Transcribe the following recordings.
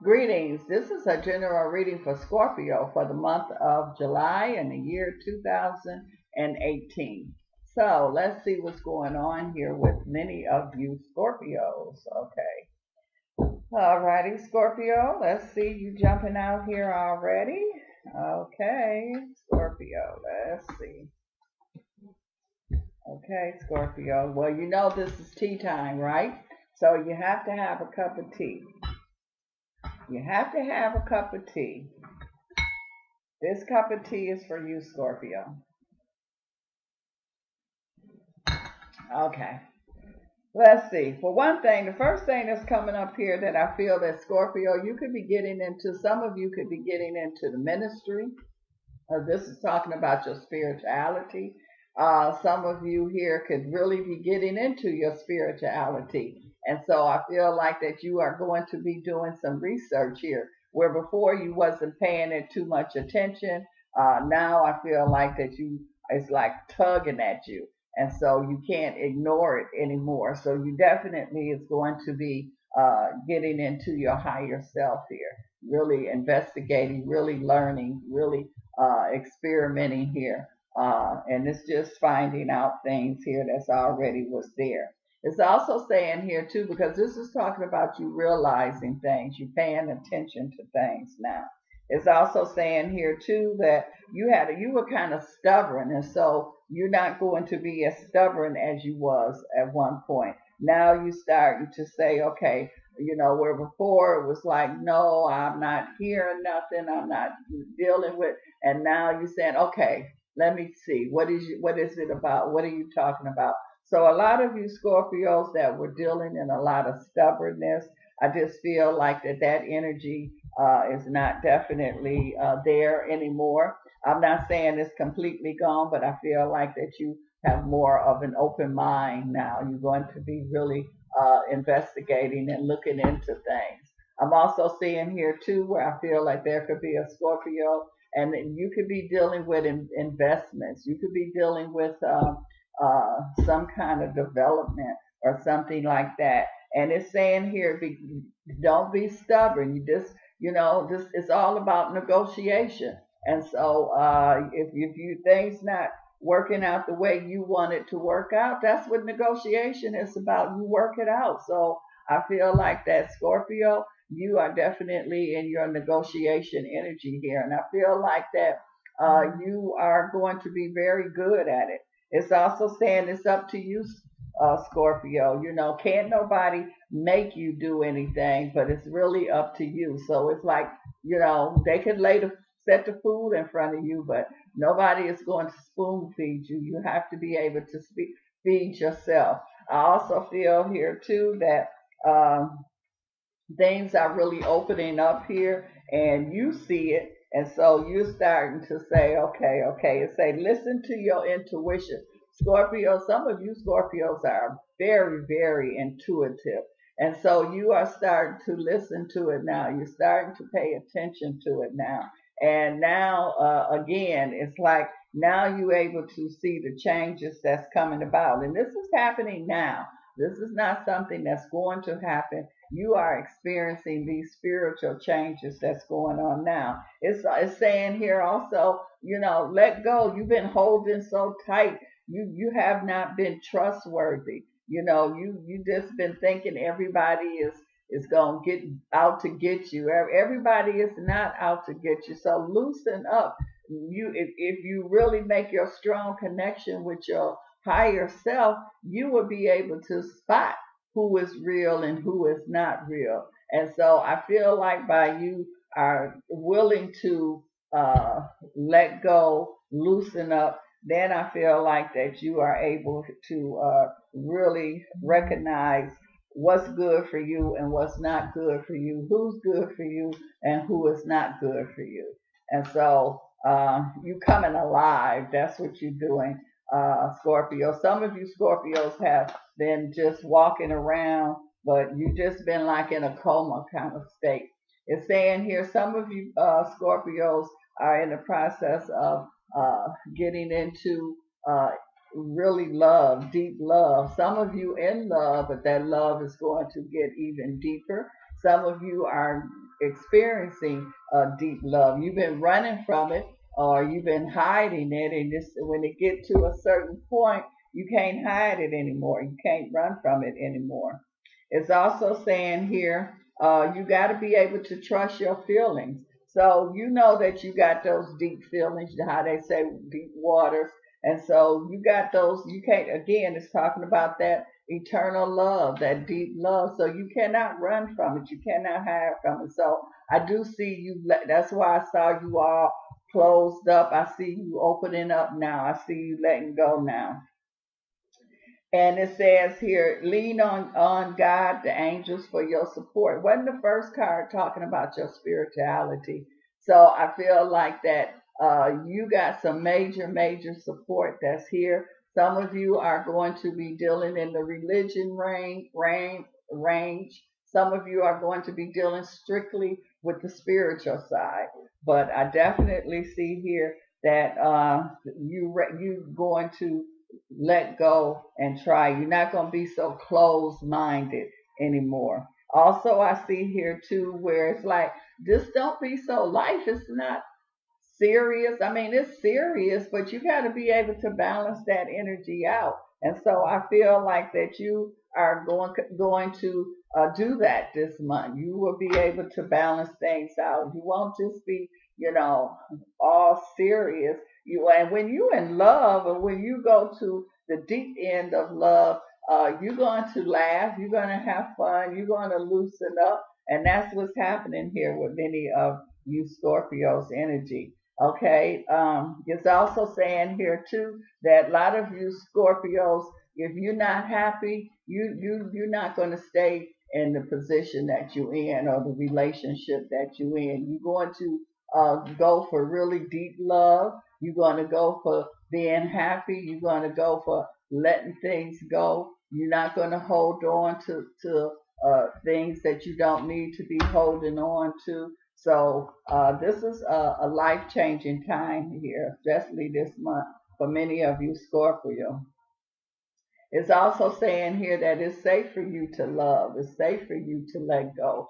Greetings. This is a general reading for Scorpio for the month of July in the year 2018. So let's see what's going on here with many of you Scorpios. Okay. Alrighty, Scorpio. Let's see you jumping out here already. Okay, Scorpio. Let's see. Okay, Scorpio. Well, you know this is tea time, right? So you have to have a cup of tea. You have to have a cup of tea. This cup of tea is for you, Scorpio. Okay. Let's see. For one thing, the first thing that's coming up here that I feel that Scorpio, you could be getting into, some of you could be getting into the ministry. This is talking about your spirituality. Some of you here could really be getting into your spirituality. And so I feel like that you are going to be doing some research here, where before you wasn't paying it too much attention. Now I feel like that it's like tugging at you. And so you can't ignore it anymore. So you definitely is going to be getting into your higher self here, really investigating, really learning, really experimenting here. And it's just finding out things here that's already was there. It's also saying here too, because this is talking about you realizing things, you paying attention to things now. It's also saying here too that you were kind of stubborn, and so you're not going to be as stubborn as you was at one point. Now you starting to say, okay, where before it was like, no, I'm not hearing nothing, I'm not dealing with, and now you're saying, okay, let me see, what is it about? What are you talking about? So a lot of you Scorpios that were dealing in a lot of stubbornness, I just feel like that energy is not definitely there anymore. I'm not saying it's completely gone, but I feel like that you have more of an open mind now. You're going to be really investigating and looking into things. I'm also seeing here too where I feel like there could be a Scorpio, and you could be dealing with investments. You could be dealing with some kind of development or something like that. And it's saying here, don't be stubborn. This it's all about negotiation. And so, if you things not working out the way you want it to work out, that's what negotiation is about. You work it out. So I feel like that Scorpio, you are definitely in your negotiation energy here, and I feel like that you are going to be very good at it. It's also saying it's up to you, Scorpio. Can't nobody make you do anything, but it's really up to you. So it's like, they can set the food in front of you, but nobody is going to spoon feed you. You have to be able to feed yourself. I also feel here too that things are really opening up here, and you see it, and so you're starting to say, okay, and say, listen to your intuition. Scorpio, some of you Scorpios are very, very intuitive, and so you are starting to listen to it now. You're starting to pay attention to it now. And now, again, it's like now you're able to see the changes that's coming about. And this is happening now. This is not something that's going to happen. You are experiencing these spiritual changes that's going on now. It's saying here also, let go. You've been holding so tight. You have not been trustworthy. You just been thinking everybody is gonna get out to get you. Everybody is not out to get you. So loosen up. If you really make your strong connection with your higher self, you will be able to spot who is real and who is not real. And so I feel like by you are willing to let go, loosen up, then I feel like that you are able to really recognize what's good for you and what's not good for you, who's good for you and who is not good for you. And so you coming alive. That's what you're doing, Scorpio. Some of you Scorpios have been just walking around, but you just been like in a coma kind of state. It's saying here some of you Scorpios are in the process of getting into really love, deep love. Some of you in love, but that love is going to get even deeper. Some of you are experiencing deep love. You've been running from it, or you've been hiding it, and just when it get to a certain point, you can't hide it anymore. You can't run from it anymore. It's also saying here, you got to be able to trust your feelings. So you know that you got those deep feelings, how they say deep waters. And so you got those, you can't, again, it's talking about that eternal love, that deep love. So you cannot run from it. You cannot hide from it. So I do see you, that's why I saw you all closed up. I see you opening up now. I see you letting go now. And it says here, lean on God, the angels for your support. Wasn't the first card talking about your spirituality? So I feel like that you got some major support that's here. Some of you are going to be dealing in the religion range. Some of you are going to be dealing strictly with the spiritual side. But I definitely see here that you going to let go and try. You're not going to be so closed-minded anymore. Also, I see here too where it's like, just don't be so, life is not serious. I mean, it's serious, but you got to be able to balance that energy out. And so I feel like that you are going to do that this month. You will be able to balance things out. You won't just be, all serious. And when you're in love, or when you go to the deep end of love, you're going to laugh. You're going to have fun. You're going to loosen up, and that's what's happening here with many of you Scorpios energy. Okay, it's also saying here too that a lot of you Scorpios, if you're not happy, you're not going to stay in the position that you're in, or the relationship that you're in. You're going to go for really deep love. You're going to go for being happy. You're going to go for letting things go. You're not going to hold on to things that you don't need to be holding on to. So this is a life-changing time here, especially this month for many of you Scorpio. It's also saying here that it's safe for you to love. It's safe for you to let go.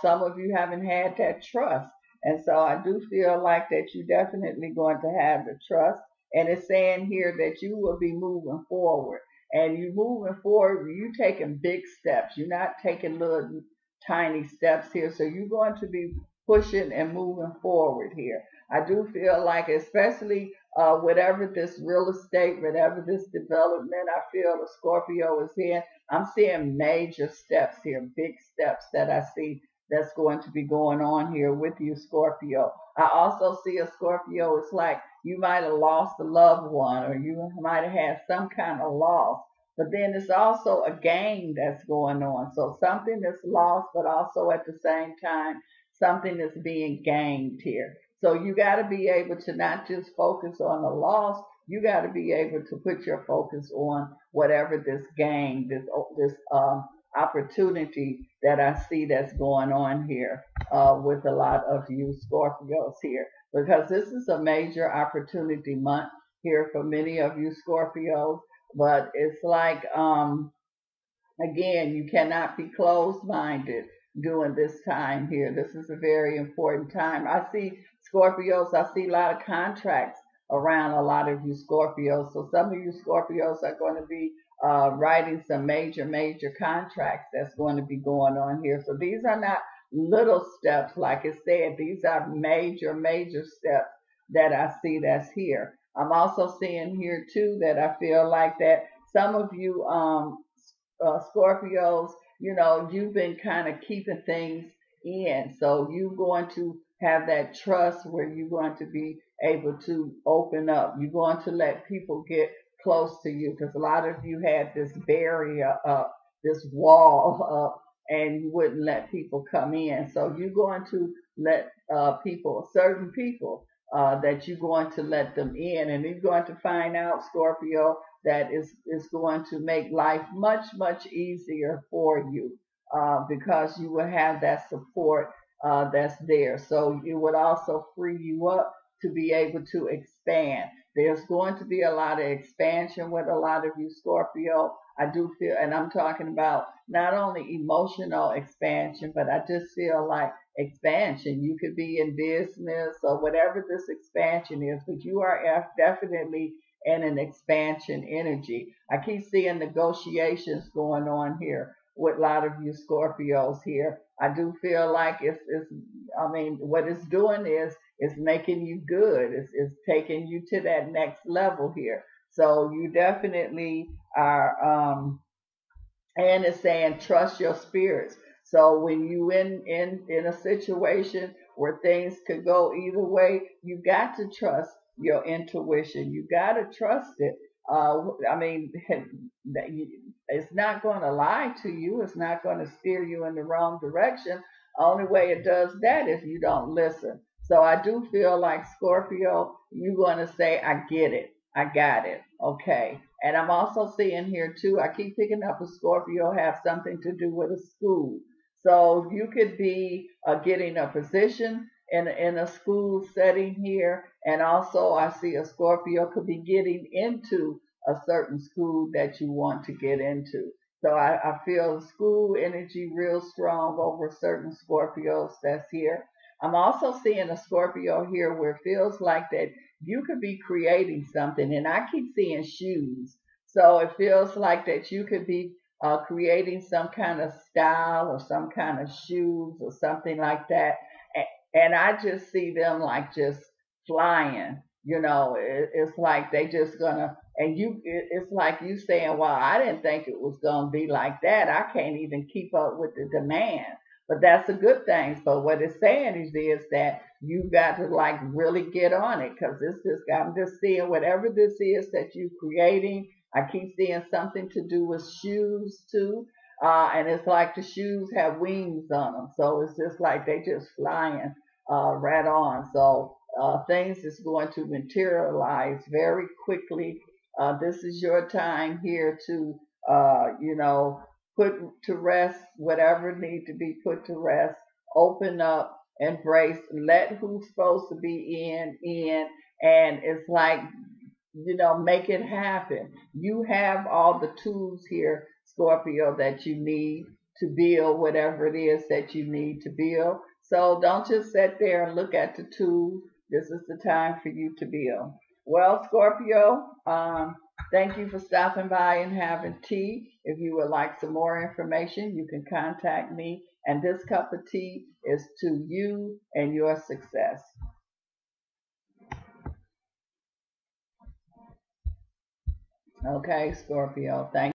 Some of you haven't had that trust. And so I do feel like that you're definitely going to have the trust. And it's saying here that you will be moving forward. And you moving forward, you taking big steps. You're not taking little tiny steps here. So you're going to be pushing and moving forward here. I do feel like, especially whatever this real estate, whatever this development, I feel the Scorpio is in. I'm seeing major steps here, big steps that I see that's going to be going on here with you, Scorpio. I also see a Scorpio, it's like you might have lost a loved one, or you might have had some kind of loss. But then it's also a gain that's going on. So something that's lost, but also at the same time, something that's being gained here. So you got to be able to not just focus on the loss. You got to be able to put your focus on whatever this gain, this opportunity that I see that's going on here with a lot of you Scorpios here, because this is a major opportunity month here for many of you Scorpios. But it's like, again, you cannot be closed-minded during this time here. This is a very important time. I see Scorpios, I see a lot of contracts around a lot of you Scorpios. So some of you Scorpios are going to be writing some major contracts that's going to be going on here. So these are not little steps, like it said. These are major steps that I see that's here. I'm also seeing here too that I feel like that some of you Scorpios, you've been kind of keeping things in. So you're going to have that trust where you're going to be able to open up. You're going to let people get close to you, because a lot of you had this barrier up, this wall up, and you wouldn't let people come in. So you're going to let certain people, that you're going to let them in, and you're going to find out, Scorpio, that is going to make life much easier for you, because you will have that support that's there. So it would also free you up to be able to expand. There's going to be a lot of expansion with a lot of you Scorpio. I do feel, and I'm talking about not only emotional expansion, but I just feel like expansion. You could be in business or whatever this expansion is, but you are definitely in an expansion energy. I keep seeing negotiations going on here with a lot of you Scorpios here. I do feel like it's I mean, what it's doing is it's making you good. It's taking you to that next level here. So you definitely are, and it's saying trust your spirits. So when you in a situation where things could go either way, you got to trust your intuition. You got to trust it. I mean, it's not going to lie to you. It's not going to steer you in the wrong direction. Only way it does that is you don't listen. So I do feel like Scorpio, you're going to say, I get it. I got it. Okay. And I'm also seeing here too, I keep picking up a Scorpio have something to do with a school. So you could be getting a position in a school setting here. And also I see a Scorpio could be getting into a certain school that you want to get into. So I feel school energy real strong over certain Scorpios that's here. I'm also seeing a Scorpio here where it feels like that you could be creating something, and I keep seeing shoes. So it feels like that you could be creating some kind of style or some kind of shoes or something like that. And I just see them like just flying. You know, it's like they just gonna, and it's like you saying, well, I didn't think it was gonna be like that. I can't even keep up with the demand. But that's a good thing. So what it's saying is that you got to like really get on it, because this is, I'm just seeing whatever this is that you're creating. I keep seeing something to do with shoes too. And it's like the shoes have wings on them. So it's just like they just flying right on. So things is going to materialize very quickly. This is your time here to, you know, put to rest whatever need to be put to rest. Open up, embrace, let who's supposed to be in, and it's like, you know, make it happen. You have all the tools here, Scorpio, that you need to build whatever it is that you need to build. So don't just sit there and look at the tools. This is the time for you to build. Well, Scorpio, thank you for stopping by and having tea. If you would like some more information, you can contact me. And this cup of tea is to you and your success. Okay, Scorpio. Thank